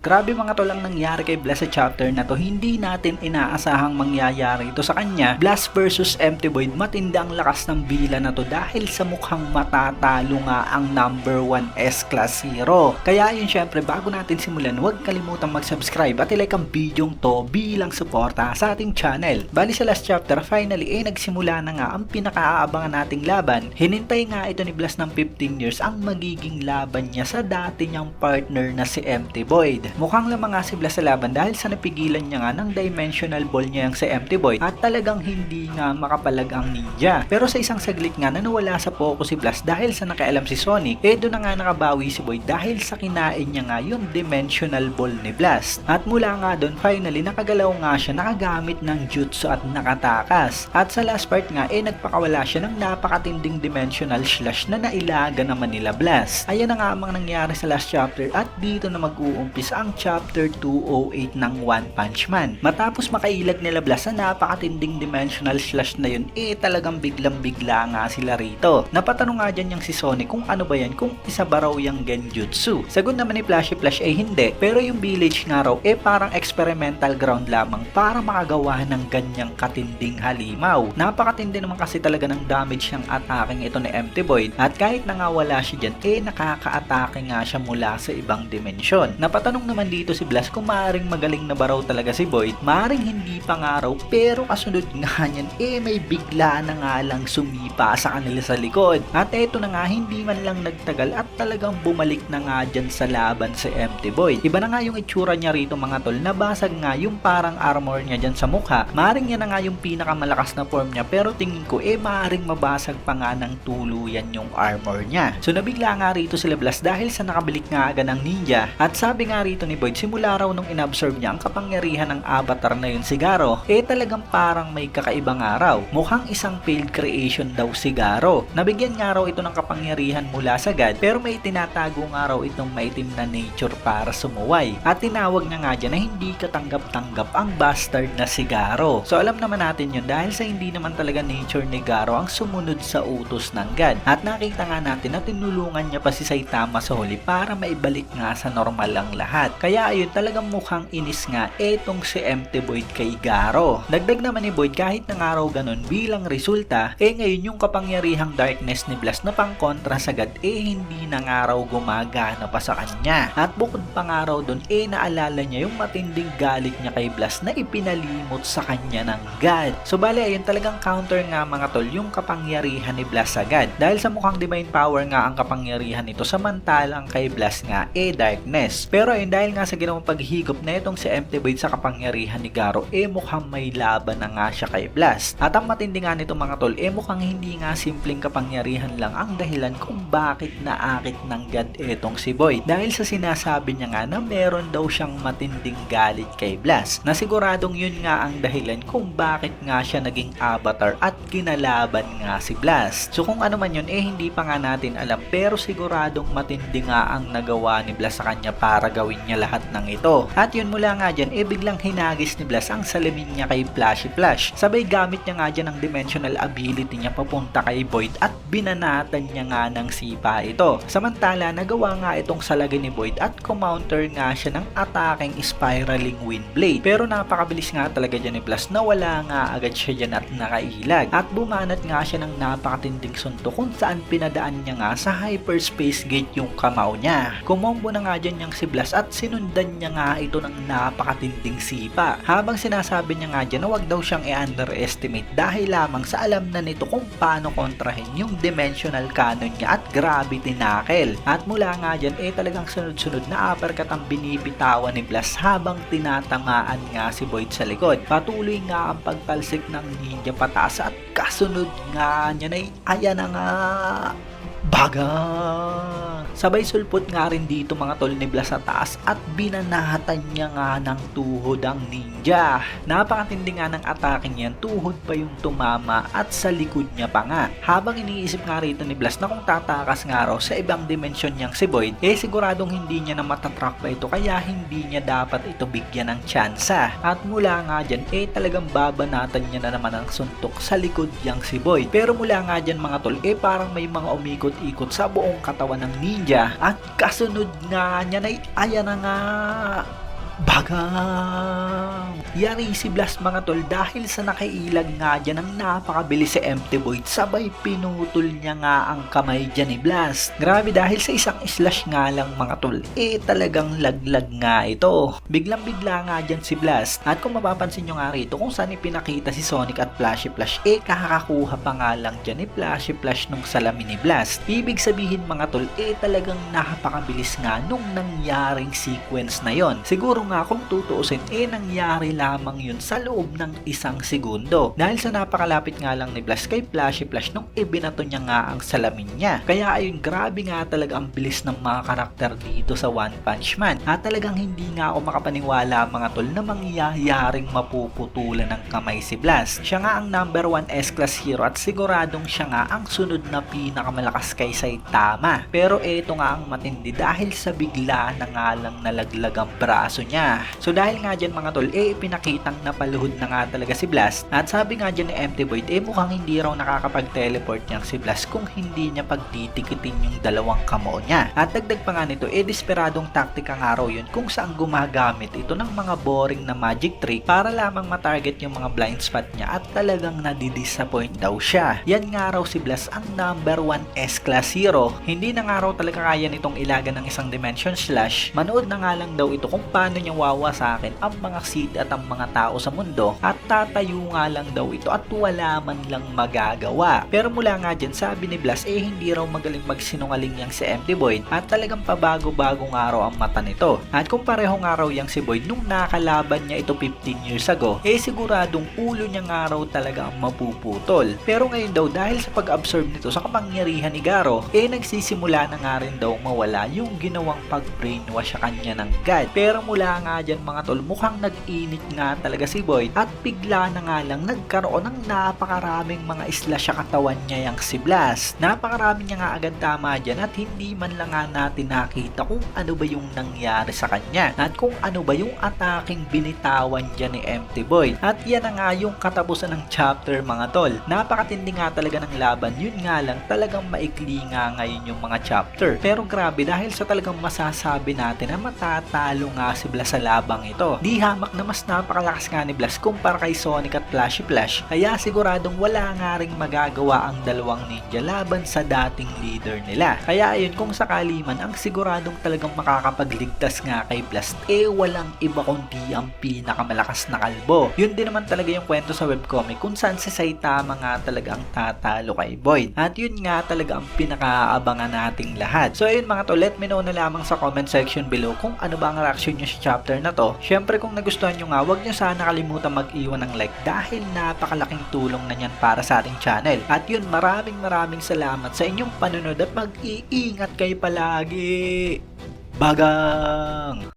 Grabe mga tol ang nangyari kay Blast sa chapter na to. Hindi natin inaasahang mangyayari ito sa kanya. Blast versus Empty Void, matindi ang lakas ng bila na to dahil sa mukhang matatalo nga ang number 1 S-Class hero. Kaya yun syempre, bago natin simulan, huwag kalimutang mag-subscribe at ilike ang video to bilang suporta sa ating channel. Bali sa last chapter, finally nagsimula na nga ang pinakaaabangan nating laban. Hinintay nga ito ni Blast ng 15 years ang magiging laban niya sa dati niyang partner na si Empty Void. Mukhang lamang nga si Blast sa laban dahil sa napigilan niya nga ng dimensional ball niya yung si Empty Void at talagang hindi nga makapalag ang ninja. Pero sa isang saglit nga nawala sa focus si Blast dahil sa nakialam si Sonic, doon na nga nakabawi si Void dahil sa kinain niya nga yung dimensional ball ni Blast. At mula nga doon finally nakagalaw nga siya, nakagamit ng jutsu at nakatakas. At sa last part nga nagpakawala siya ng napakatinding dimensional slash na nailaga naman nila Blast. Ayan na nga ang nangyari sa last chapter at dito na mag-uumpis ang chapter 208 ng One Punch Man. Matapos makailag nila Blast sa napakatinding dimensional slash na yun, talagang biglang-bigla nga sila rito. Napatanong nga dyan yung si Sonic kung ano ba yan, kung isa ba raw yung genjutsu. Sagot naman ni Flashy Flash hindi. Pero yung village nga raw parang experimental ground lamang para makagawa ng ganyang katinding halimaw. Napakatindi naman kasi talaga ng damage ng attacking ito ni Empty Void at kahit na nga wala siya dyan, nakaka-atake nga siya mula sa ibang dimensyon. Napatanong naman dito si Blast kung maaring magaling na ba raw talaga si Void. Maaring hindi pa nga raw, pero kasunod nga niyan may bigla na nga lang sumipa sa kanila sa likod. At eto na nga, hindi man lang nagtagal at talagang bumalik na nga dyan sa laban si Empty Void. Iba na nga yung itsura niya rito mga tol, nabasag nga yung parang armor niya dyan sa mukha. Maaring yan na nga yung pinakamalakas na form niya, pero tingin ko maaring mabasag pa nga ng tuluyan yung armor niya. So nabigla nga rito sila Blast dahil sa nakabilik nga aga ng ninja. At sabi nga rito ni Void, simula raw nung inabsorb niya ang kapangyarihan ng avatar na yun si Garo, talagang parang may kakaibang araw. Mukhang isang failed creation daw si Garo. Nabigyan nga raw ito ng kapangyarihan mula sa God, pero may tinatago nga raw itong maitim na nature para sumuway. At tinawag niya nga dyan na hindi katanggap-tanggap ang bastard na si Garo. So alam naman natin yun dahil sa hindi naman talaga nature ni Garo ang sumunod sa utos ng God. At nakita nga natin na tinulungan niya pa si Saitama sa huli para maibalik nga sa normal ang lahat. Kaya ayun, talagang mukhang inis nga etong si Empty Void kay Garo. Dagdag naman ni Void kahit na nga raw ganun, bilang resulta ngayon yung kapangyarihang darkness ni Blast na pang kontra sa God hindi na nga raw gumagana pa sa kanya. At bukod pa nga raw dun naalala niya yung matinding galit niya kay Blast na ipinalimot sa kanya ng God. So bali ayun, talagang counter nga mga tol yung kapangyarihan ni Blast sa God dahil sa mukhang divine power nga ang kapangyarihan nito, samantalang kay Blast nga darkness. Pero ayun, dahil nga sa ginawang paghihigop na itong si Empty Void sa kapangyarihan ni Garo mukhang may laban na nga siya kay Blast. At ang matindi nga nito mga tol mukhang hindi nga simpleng kapangyarihan lang ang dahilan kung bakit naakit ng God etong si Void, dahil sa sinasabi niya nga na meron daw siyang matinding galit kay Blast, na siguradong yun nga ang dahilan kung bakit nga siya naging avatar at kinalaban nga si Blast. So kung ano man yun hindi pa nga natin alam, pero siguradong matindi nga ang nagawa ni Blast sa kanya para gawin niya lahat ng ito. At yun, mula nga dyan biglang hinagis ni Blast ang salamin niya kay Flashy Flash. Sabay gamit niya nga dyan ang dimensional ability niya papunta kay Void at binanatan niya nga ng sipa ito. Samantala nagawa nga itong salagin ni Void at kumounter nga siya ng attacking spiraling wind blade. Pero napakabilis nga talaga dyan ni Blast na wala nga agad siya dyan at nakailag. At bumanat nga siya ng napakatinding suntok kung saan pinadaan niya nga sa hyperspace gate yung kamao niya. Kumombo na nga dyan yung si Blast at sinundan niya nga ito ng napakatinding sipa. Habang sinasabi niya nga dyan na wag daw siyang i-underestimate dahil lamang sa alam na nito kung paano kontrahin yung dimensional cannon niya at gravity knuckle. At mula nga dyan talagang sunod-sunod na uppercut ang binibitawan ni Blast habang tinatamaan nga si Void sa likod. Patuloy nga ang pagtalsik ng ninja pataas at kasunod nga niya ayan na nga baga. Sabay sulpot nga rin dito mga tol ni Blast sa taas at binanatan niya nga ng tuhod ang ninja. Napakatindi nga ng atake niyan, tuhod pa yung tumama at sa likod niya pa nga. Habang iniisip nga rito ni Blast na kung tatakas nga raw sa ibang dimensyon niyang si Void, siguradong hindi niya na matatrack pa ito kaya hindi niya dapat ito bigyan ng tsansa. At mula nga dyan talagang babanatan niya na naman ang suntok sa likod niyang si Void. Pero mula nga dyan mga tol parang may mga umikot paikot-ikot sa buong katawan ng ninja at kasunod nga niya ay ayan na nga, bagang! Yari si Blast mga tol dahil sa nakailag nga dyan ng napakabilis si Empty Void, sabay pinutol niya nga ang kamay dyan ni Blast. Grabe, dahil sa isang slash nga lang mga tol, talagang laglag nga ito. Biglang bigla nga dyan si Blast, at kung mapapansin nyo nga rito kung saan ipinakita si Sonic at Flashy Flash, kakakakuha pa nga lang dyan ni Flashy Flash nung salamin ni Blast. Ibig sabihin mga tol, talagang napakabilis nga nung nangyaring sequence na yon. Siguro nga kung tutuusin, nangyari lamang yun sa loob ng isang segundo. Dahil sa napakalapit nga lang ni Blast kay Flashy Flash nung ibinato niya nga ang salamin niya. Kaya ayun, grabe nga talaga ang bilis ng mga karakter dito sa One Punch Man. At talagang hindi nga ako makapaniwala mga tol na mangyayaring mapuputulan ng kamay si Blast. Siya nga ang number 1 S-Class hero at siguradong siya nga ang sunod na pinakamalakas kay Saitama. Pero ito nga ang matindi dahil sa bigla na nga lang nalaglag ang braso niya. So dahil nga dyan mga tol, pinakitang napaluhod na nga talaga si Blast. At sabi nga dyan ni Empty Void, mukhang hindi raw nakakapag-teleport niyang si Blast kung hindi niya pagtitikitin yung dalawang kamao niya. At dagdag pa nga nito, desperadong taktika nga raw yun kung saan gumagamit ito ng mga boring na magic trick para lamang matarget yung mga blind spot niya at talagang nadidisappoint daw siya. Yan nga raw si Blast ang number 1 S-Class hero. Hindi na nga raw talaga kaya nitong ilagan ng isang dimension slash. Manood na nga lang daw ito kung paano niya wawasakin ang mga city at ang mga tao sa mundo at tatayo nga lang daw ito at wala man lang magagawa. Pero mula nga dyan, sabi ni Blast hindi raw magaling magsinungaling yang si Empty Void at talagang pabago-bago nga raw ang mata nito. At kung pareho nga raw yang si Void nung nakalaban niya ito 15 years ago, siguradong ulo niya nga raw talaga ang mapuputol. Pero ngayon daw dahil sa pag-absorb nito sa kapangyarihan ni Garo, nagsisimula na nga rin daw mawala yung ginawang pag-brainwash sa kanya ng God. Pero mula nga dyan mga tol, mukhang nag-init nga talaga si Void at bigla na nga lang nagkaroon ng napakaraming mga slash sa katawan niya yang si Blast. Napakarami niya nga agad tama dyan at hindi man lang nga natin nakita kung ano ba yung nangyari sa kanya at kung ano ba yung ataking binitawan dyan ni Empty Void. At yan na nga yung katapusan ng chapter mga tol. Napakatindi nga talaga ng laban, yun nga lang talagang maikli nga ngayon yung mga chapter. Pero grabe, dahil sa talagang masasabi natin na matatalo nga si Blast sa labang ito. Di hamak na mas napakalakas nga ni Blast kumpara kay Sonic at Flashy Flash. Kaya siguradong wala nga ring magagawa ang dalawang ninja laban sa dating leader nila. Kaya ayun, kung sakali man, ang siguradong talagang makakapagligtas nga kay Blast walang iba kundi ang pinakamalakas na kalbo. Yun din naman talaga yung kwento sa webcomic kung saan si Saitama nga talaga ang tatalo kay Void. At yun nga talaga ang pinakaabangan nating lahat. So ayun mga to, let me know na lamang sa comment section below kung ano ba ang reaction nyo sa chapter na to. Syempre kung nagustuhan nyo nga, huwag nyo sana kalimutan mag-iwan ng like dahil napakalaking tulong na yan para sa ating channel. At yun, maraming salamat sa inyong panunod at mag-iingat kayo palagi. Bagang!